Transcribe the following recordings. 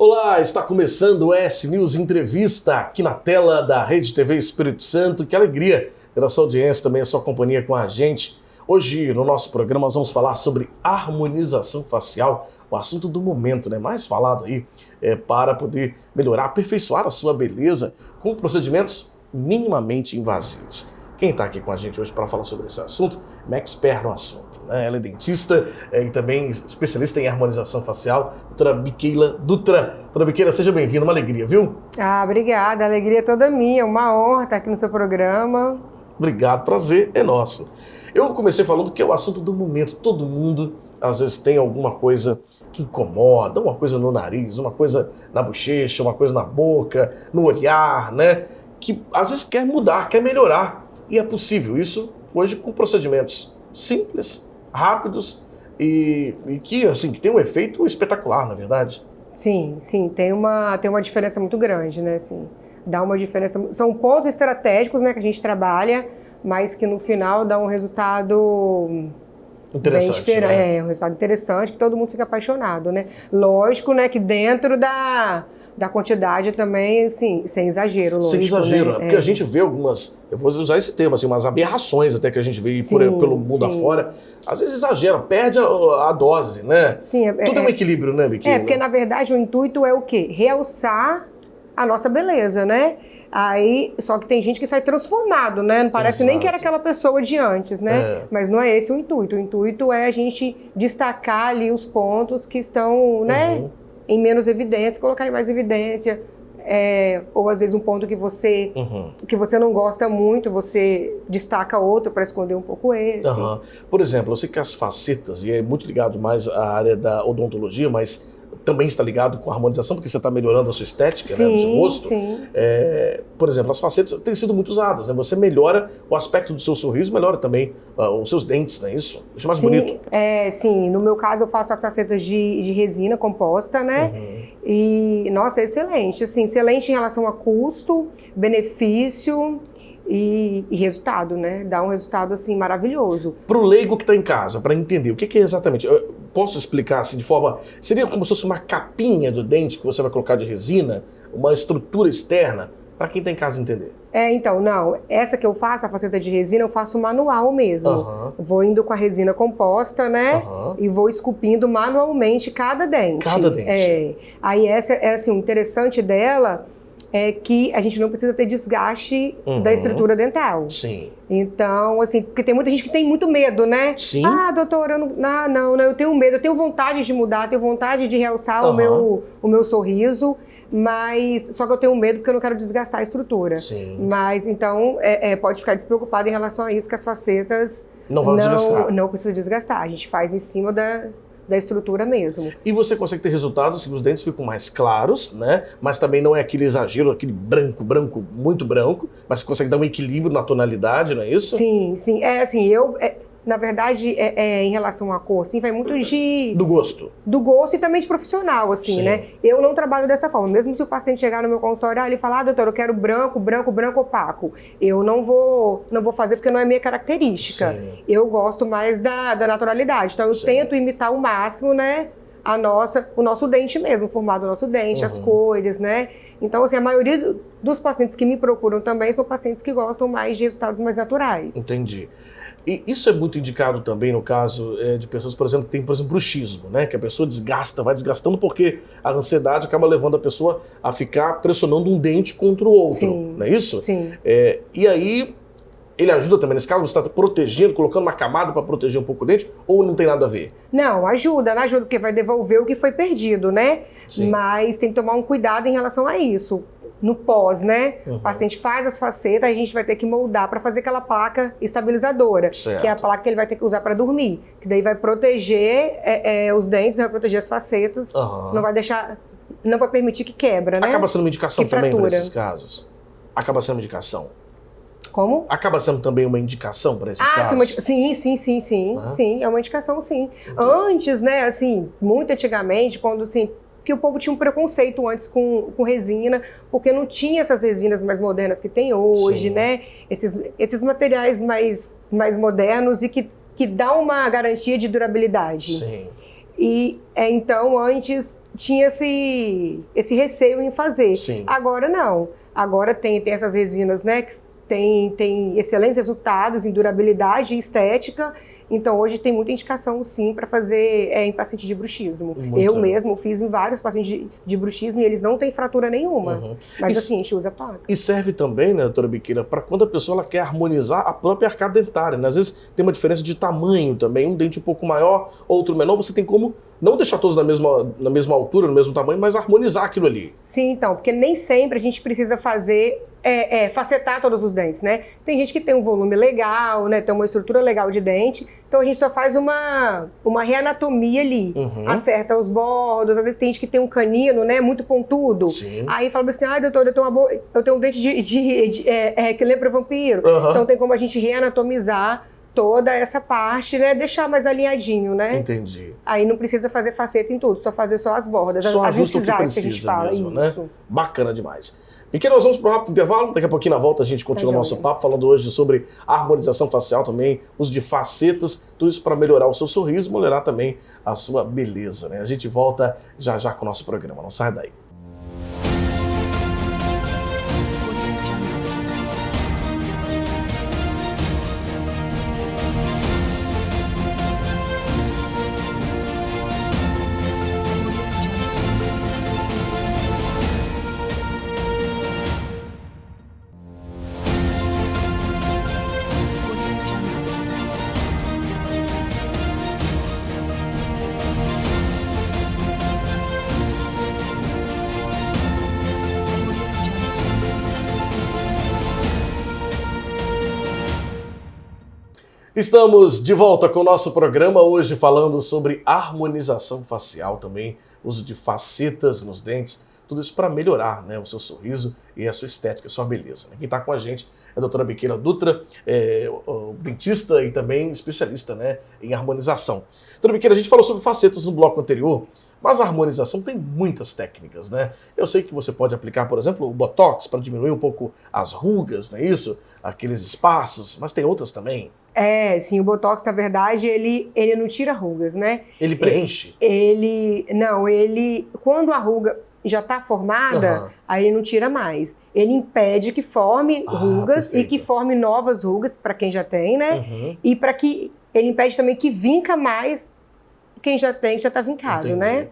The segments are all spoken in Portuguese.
Olá, está começando o S-News Entrevista aqui na tela da Rede TV Espírito Santo. Que alegria ter a sua audiência, também a sua companhia com a gente. Hoje, no nosso programa, nós vamos falar sobre harmonização facial, o assunto do momento, né? Mais falado aí, para poder melhorar, aperfeiçoar a sua beleza com procedimentos minimamente invasivos. Quem está aqui com a gente hoje para falar sobre esse assunto é uma expert no assunto, né? Ela é dentista e também especialista em harmonização facial, doutora Miquela Dutra. Doutora Miquela, seja bem-vinda, uma alegria, viu? Obrigada, a alegria é toda minha, uma honra estar aqui no seu programa. Obrigado, prazer é nosso. Eu comecei falando que é o assunto do momento, todo mundo às vezes tem alguma coisa que incomoda, uma coisa no nariz, uma coisa na bochecha, uma coisa na boca, no olhar, né? Que às vezes quer mudar, quer melhorar. E é possível isso hoje com procedimentos simples, rápidos e que, assim, que tem um efeito espetacular, na verdade. Sim, tem uma diferença muito grande, né? Assim, dá uma diferença. São pontos estratégicos, né, que a gente trabalha, mas que no final dá um resultado interessante, bem diferente, né? Um resultado interessante, que todo mundo fica apaixonado, né? Lógico, né, que dentro da quantidade também, assim, sem exagero, lógico. Sem exagero, né? Porque a gente vê algumas, eu vou usar esse termo, assim, umas aberrações até que a gente vê pelo mundo afora. Às vezes exagera, perde a dose, né? Sim, tudo é um equilíbrio, né, Miquela? porque na verdade o intuito é o quê? Realçar a nossa beleza, né? Aí, só que tem gente que sai transformado, né? Não parece nem que era aquela pessoa de antes, né? Mas não é esse o intuito. O intuito é a gente destacar ali os pontos que estão, né? Em menos evidência, colocar em mais evidência, ou às vezes um ponto que você não gosta muito, você destaca outro para esconder um pouco esse. Por exemplo, eu sei que as facetas, e é muito ligado mais à área da odontologia, mas também está ligado com a harmonização, porque você está melhorando a sua estética, né, do seu rosto. Por exemplo, as facetas têm sido muito usadas, né? Você melhora o aspecto do seu sorriso, melhora também os seus dentes, não é isso? Deixa mais bonito. Sim, no meu caso eu faço as facetas de resina composta, né? E, nossa, é excelente. Assim, excelente em relação a custo, benefício e resultado, né? Dá um resultado, assim, maravilhoso. Para o leigo que está em casa, para entender, o que é exatamente? Eu posso explicar assim de forma... Seria como se fosse uma capinha do dente que você vai colocar de resina, uma estrutura externa, para quem está em casa entender. Então, não. Essa que eu faço, a faceta de resina, eu faço manual mesmo. Vou indo com a resina composta, né? E vou esculpindo manualmente cada dente. Cada dente. Aí essa é assim, o interessante dela é que a gente não precisa ter desgaste da estrutura dental. Sim. Então, assim, porque tem muita gente que tem muito medo, né? Sim. Doutora, não, eu tenho medo, eu tenho vontade de mudar, tenho vontade de realçar o meu sorriso, mas só que eu tenho medo porque eu não quero desgastar a estrutura. Sim. Mas, então, pode ficar despreocupado em relação a isso, que as facetas não vão desgastar. Não precisa desgastar, a gente faz em cima da estrutura mesmo. E você consegue ter resultados, assim, os dentes ficam mais claros, né? Mas também não é aquele exagero, aquele branco, muito branco, mas você consegue dar um equilíbrio na tonalidade, não é isso? Sim. Na verdade, em relação à cor, assim, vai muito do gosto. Do gosto e também de profissional, assim, né? Eu não trabalho dessa forma. Mesmo se o paciente chegar no meu consultório e falar, doutor, eu quero branco opaco. Eu não vou fazer porque não é minha característica. Sim. Eu gosto mais da naturalidade. Então, eu tento imitar ao máximo, né? O nosso dente mesmo, o formato do nosso dente, as cores, né? Então, assim, a maioria dos pacientes que me procuram também são pacientes que gostam mais de resultados mais naturais. Entendi. E isso é muito indicado também no caso de pessoas, por exemplo, que tem, por exemplo, bruxismo, né? Que a pessoa vai desgastando porque a ansiedade acaba levando a pessoa a ficar pressionando um dente contra o outro, não é isso? Sim. E aí, ele ajuda também nesse caso? Você está protegendo, colocando uma camada para proteger um pouco o dente, ou não tem nada a ver? Não, ajuda, porque vai devolver o que foi perdido, né? Sim. Mas tem que tomar um cuidado em relação a isso. No pós, né? O paciente faz as facetas, a gente vai ter que moldar para fazer aquela placa estabilizadora, que é a placa que ele vai ter que usar para dormir, que daí vai proteger os dentes, vai proteger as facetas, não vai permitir que quebra, né? Acaba sendo uma indicação também para esses casos? Acaba sendo uma indicação? Como? Acaba sendo também uma indicação para esses casos? Sim. Sim, é uma indicação, sim. Antes, né, assim, muito antigamente, quando, assim, que o povo tinha um preconceito antes com resina, porque não tinha essas resinas mais modernas que tem hoje, né? Esses materiais mais modernos e que dá uma garantia de durabilidade. Sim. E então, antes tinha esse receio em fazer. Sim. Agora não. Agora tem essas resinas, né, que tem excelentes resultados em durabilidade e estética. Então, hoje tem muita indicação, sim, para fazer em paciente de bruxismo. Eu mesmo fiz em vários pacientes de bruxismo e eles não têm fratura nenhuma. Mas, assim, a gente usa placa. E serve também, né, doutora Biqueira, para quando a pessoa ela quer harmonizar a própria arcada dentária, né? Às vezes tem uma diferença de tamanho também, um dente um pouco maior, outro menor. Você tem como não deixar todos na mesma altura, no mesmo tamanho, mas harmonizar aquilo ali. Sim, então, porque nem sempre a gente precisa fazer, facetar todos os dentes, né? Tem gente que tem um volume legal, né? Tem uma estrutura legal de dente, então a gente só faz uma reanatomia ali, acerta os bordos, às vezes tem gente que tem um canino, né? Muito pontudo. Sim. Aí fala assim, doutor, eu tenho um dente que lembra vampiro. Então tem como a gente reanatomizar toda essa parte, né? Deixar mais alinhadinho, né? Entendi. Aí não precisa fazer faceta em tudo, só fazer só as bordas. Só as ajusta o que incisais precisa a gente fala, mesmo, isso. né? Bacana demais. Biqueira, nós vamos para um rápido intervalo, daqui a pouquinho na volta a gente continua o nosso papo, falando hoje sobre harmonização facial também, uso de facetas, tudo isso para melhorar o seu sorriso, melhorar também a sua beleza, né? A gente volta já já com o nosso programa, não sai daí. Estamos de volta com o nosso programa, hoje falando sobre harmonização facial também, uso de facetas nos dentes, tudo isso para melhorar, né, o seu sorriso e a sua estética, a sua beleza. Quem está com a gente é a doutora Biqueira Dutra, dentista e também especialista, né, em harmonização. Doutora Biqueira, a gente falou sobre facetas no bloco anterior, mas a harmonização tem muitas técnicas, né? Eu sei que você pode aplicar, por exemplo, o Botox para diminuir um pouco as rugas, não é isso? Aqueles espaços, mas tem outras também. Sim, o Botox, na verdade, ele não tira rugas, né? Ele preenche? Quando a ruga já está formada, aí ele não tira mais. Ele impede que forme rugas perfeito. E que forme novas rugas para quem já tem, né? E para que ele impede também que vinca mais quem já tem, que já está vincado, né?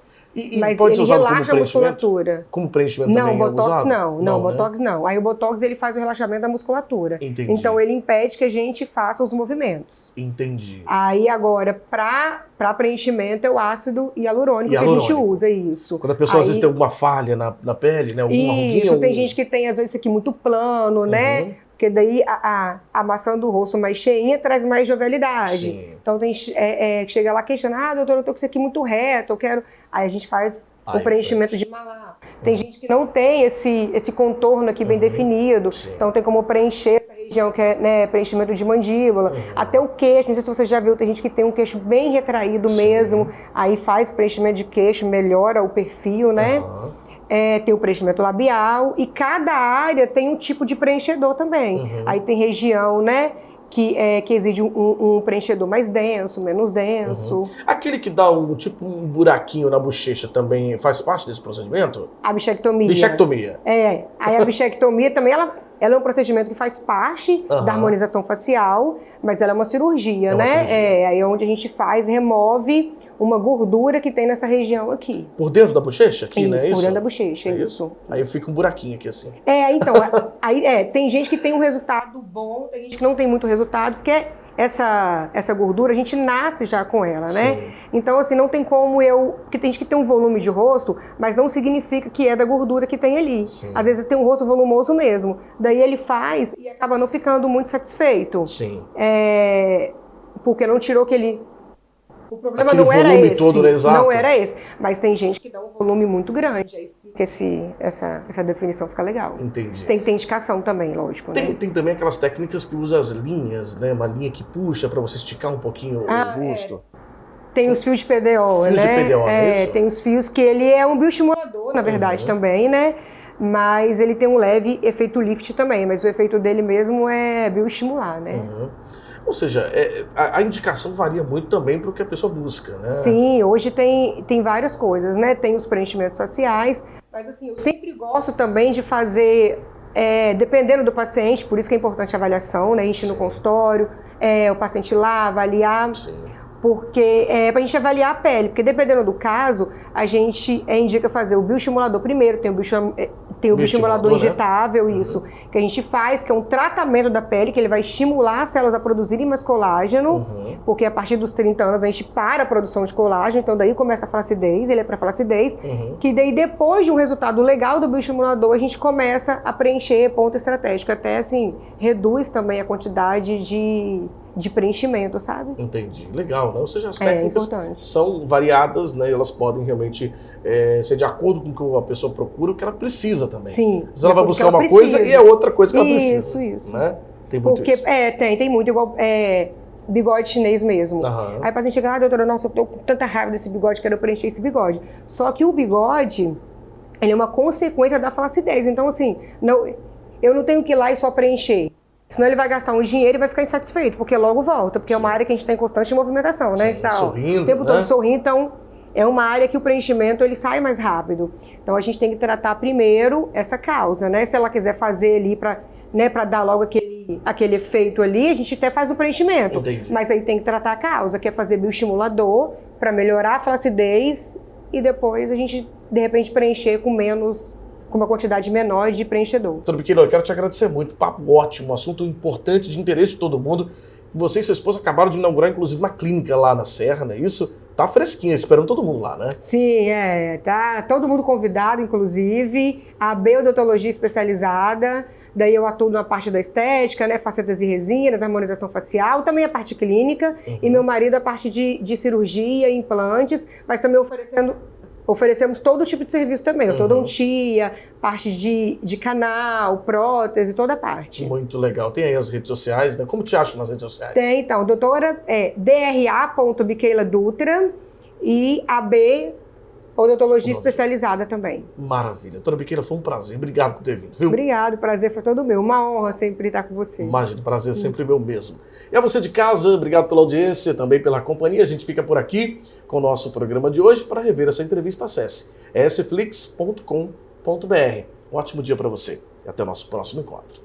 Mas pode ser usado como relaxa a musculatura. Como preenchimento também Botox é usado? não, Botox não. Aí o Botox ele faz o relaxamento da musculatura. Entendi. Então ele impede que a gente faça os movimentos. Entendi. Aí agora, para preenchimento é o ácido hialurônico que a gente usa, isso. Quando a pessoa às vezes tem alguma falha na pele, né? Alguma ruguinha. Isso, tem gente que tem às vezes isso aqui muito plano, né? Porque daí a maçã do rosto mais cheinha traz mais jovialidade. Sim. Então tem chega lá questionando, doutor, eu tô com isso aqui muito reto, eu quero... Aí a gente faz o preenchimento de malar. Tem gente que não tem esse contorno aqui bem definido, então tem como preencher essa região que é, né, preenchimento de mandíbula. Até o queixo, não sei se você já viu, tem gente que tem um queixo bem retraído mesmo, aí faz preenchimento de queixo, melhora o perfil, né? Tem o preenchimento labial e cada área tem um tipo de preenchedor também. Aí tem região, né, que exige um preenchedor mais denso, menos denso. Aquele que dá um buraquinho na bochecha também faz parte desse procedimento? A bichectomia. Bichectomia. Aí a bichectomia também, ela é um procedimento que faz parte da harmonização facial, mas ela é uma cirurgia, né? Aí é onde a gente remove uma gordura que tem nessa região aqui. Por dentro da bochecha? Aqui, isso, né? Por dentro da bochecha, isso. Aí fica um buraquinho aqui assim. Então, tem gente que tem um resultado bom, tem gente que não tem muito resultado, porque essa gordura, a gente nasce já com ela, né? Sim. Então, assim, não tem como porque tem gente que tem um volume de rosto, mas não significa que é da gordura que tem ali. Sim. Às vezes tem um rosto volumoso mesmo. Daí ele faz e acaba não ficando muito satisfeito. Sim. Porque não tirou aquele... O problema aquele não era volume esse, todo, né? Exato. Não era esse, mas tem gente que dá um volume muito grande, aí fica essa definição fica legal. Entendi. Tem que ter indicação também, lógico. Tem também aquelas técnicas que usa as linhas, né? Uma linha que puxa para você esticar um pouquinho o rosto. Tem os fios de PDO, né? Fios de PDO, é isso? Tem os fios que ele é um bioestimulador, na verdade, também, né? Mas ele tem um leve efeito lift também, mas o efeito dele mesmo é bioestimular, né? Ou seja, a indicação varia muito também para o que a pessoa busca, né? Sim, hoje tem várias coisas, né? Tem os preenchimentos faciais, mas assim, eu sempre gosto também de fazer, dependendo do paciente, por isso que é importante a avaliação, né? A gente ir no consultório, o paciente lá, avaliar. Sim. Porque para a gente avaliar a pele, porque dependendo do caso, a gente indica fazer o bioestimulador primeiro, tem o bioestimulador injetável, né? Isso, que a gente faz, que é um tratamento da pele, que ele vai estimular as células a produzirem mais colágeno, porque a partir dos 30 anos a gente para a produção de colágeno, então daí começa a flacidez, ele é para flacidez, que daí depois de um resultado legal do bioestimulador, a gente começa a preencher ponto estratégico, até assim, reduz também a quantidade de preenchimento, sabe? Entendi. Legal, né? Ou seja, as técnicas são variadas, né? Elas podem realmente ser de acordo com o que a pessoa procura, o que ela precisa também. Sim. Às vezes ela vai buscar uma coisa e é outra coisa que ela precisa. Isso. Né? Tem muito isso. Tem muito, igual bigode chinês mesmo. Aí o paciente chega, doutora, nossa, eu tô com tanta raiva desse bigode, quero preencher esse bigode. Só que o bigode, ele é uma consequência da flacidez. Então, assim, eu não tenho que ir lá e só preencher. Senão ele vai gastar um dinheiro e vai ficar insatisfeito, porque logo volta, porque é uma área que a gente está em constante movimentação, né? Sim, sorrindo, o tempo todo sorrindo, então é uma área que o preenchimento ele sai mais rápido. Então a gente tem que tratar primeiro essa causa, né? Se ela quiser fazer ali para dar logo aquele efeito ali, a gente até faz o preenchimento. Entendi. Mas aí tem que tratar a causa, que é fazer bioestimulador para melhorar a flacidez e depois a gente, de repente, preencher com uma quantidade menor de preenchedor. Doutor Biqueira, eu quero te agradecer muito. Papo ótimo, um assunto importante, de interesse de todo mundo. Você e sua esposa acabaram de inaugurar, inclusive, uma clínica lá na Serra, não é isso? Tá fresquinha, esperando todo mundo lá, né? Sim, tá todo mundo convidado, inclusive. A odontologia especializada, daí eu atuo na parte da estética, né? Facetas e resinas, harmonização facial, também a parte clínica. E meu marido a parte de cirurgia, implantes, mas também oferecemos todo tipo de serviço também, odontia, parte de canal, prótese, toda a parte. Muito legal. Tem aí as redes sociais, né? Como te acha nas redes sociais? Tem, então, doutora dra.biqueiladutra e AB Odontologia especializada também. Maravilha. Doutora Biqueira, foi um prazer. Obrigado por ter vindo, viu? Obrigado, o prazer foi todo meu. Uma honra sempre estar com você. Imagina, o prazer é sempre meu mesmo. E a você de casa, obrigado pela audiência, também pela companhia. A gente fica por aqui com o nosso programa de hoje. Para rever essa entrevista, acesse sflix.com.br. Um ótimo dia para você e até o nosso próximo encontro.